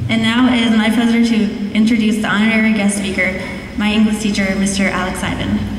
And now it is my pleasure to introduce the honorary guest speaker, my English teacher, Mr. Alex Ivan.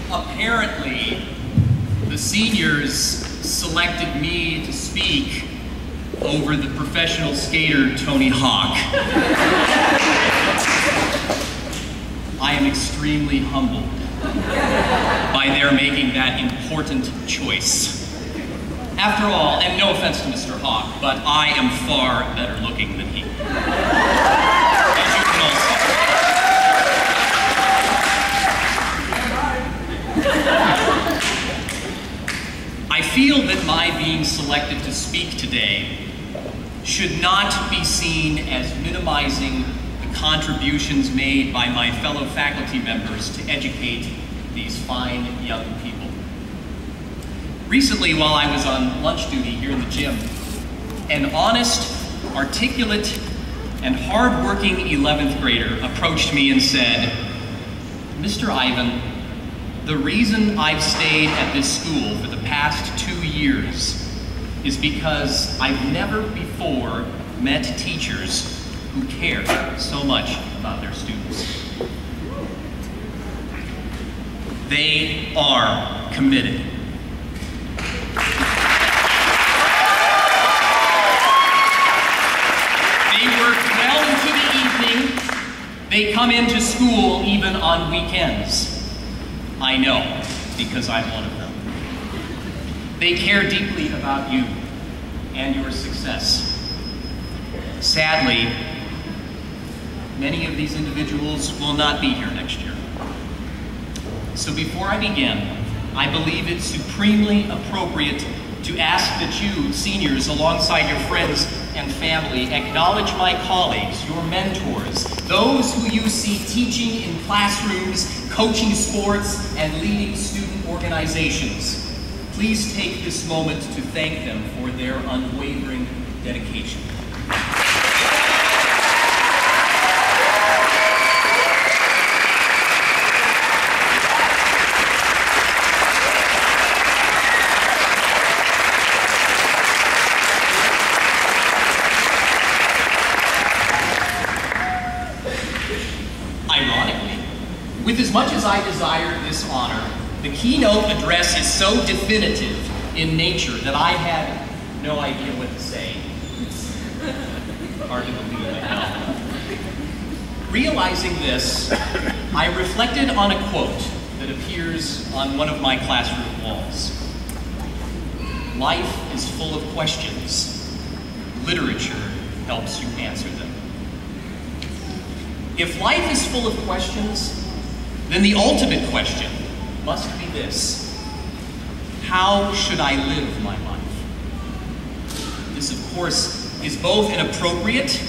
Apparently, the seniors selected me to speak over the professional skater Tony Hawk. I am extremely humbled by their making that important choice. After all, and no offense to Mr. Hawk, but I am far better looking than he. As you can all see. I feel that my being selected to speak today should not be seen as minimizing the contributions made by my fellow faculty members to educate these fine young people. Recently, while I was on lunch duty here in the gym, an honest, articulate, and hard-working 11th grader approached me and said, "Mr. Ivan, the reason I've stayed at this school for the past 2 years is because I've never before met teachers who care so much about their students. They are committed." They work well into the evening. They come into school even on weekends. I know, because I'm one of them. They care deeply about you and your success. Sadly, many of these individuals will not be here next year. So before I begin, I believe it's supremely appropriate to ask that you, seniors, alongside your friends and family, acknowledge my colleagues, your mentors, those who you see teaching in classrooms, coaching sports, and leading student organizations. Please take this moment to thank them for their unwavering dedication. Ironically, with as much as I desire this honor, the keynote address is so definitive in nature that I had no idea what to say. It's hard to believe, I know. Realizing this, I reflected on a quote that appears on one of my classroom walls. "Life is full of questions. Literature helps you answer them." If life is full of questions, then the ultimate question must be this: how should I live my life? This, of course, is both an appropriate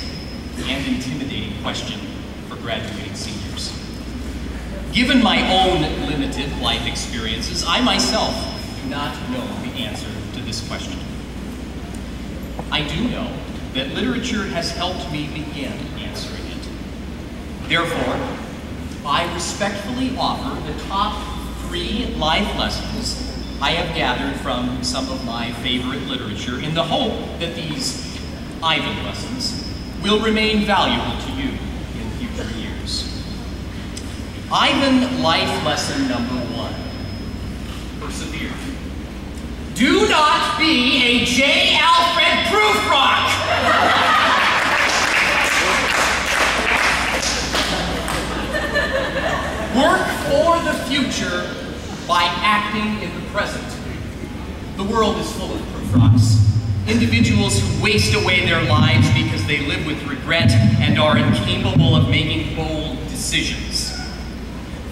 and intimidating question for graduating seniors. Given my own limited life experiences, I myself do not know the answer to this question. I do know that literature has helped me begin answering it. Therefore, I respectfully offer the top 3 life lessons I have gathered from some of my favorite literature in the hope that these Ivan lessons will remain valuable to you in future years. Ivan life lesson number 1, persevere. Do not be a J. Alfred Prufrock! Work for the future by acting in the present. The world is full of Prufrocks, individuals who waste away their lives because they live with regret and are incapable of making bold decisions.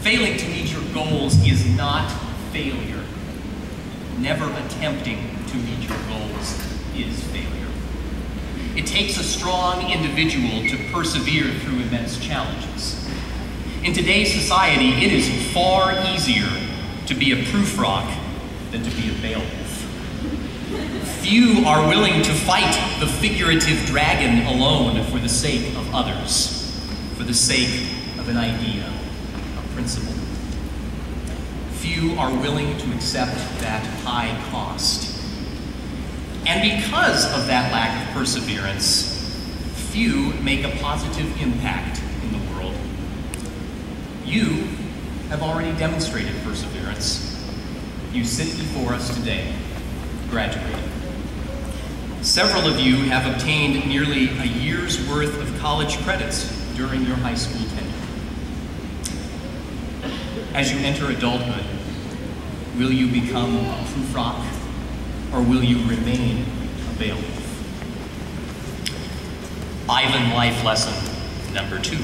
Failing to meet your goals is not failure. Never attempting to meet your goals is failure. It takes a strong individual to persevere through immense challenges. In today's society, it is far easier to be a proof rock than to be a beowulf. Few are willing to fight the figurative dragon alone for the sake of others, for the sake of an idea, a principle. Few are willing to accept that high cost. And because of that lack of perseverance, few make a positive impact in the world. You have already demonstrated perseverance. You sit before us today, graduating. Several of you have obtained nearly a year's worth of college credits during your high school tenure. As you enter adulthood, will you become a proof rock, or will you remain a beowulf? Ivan life lesson number 2.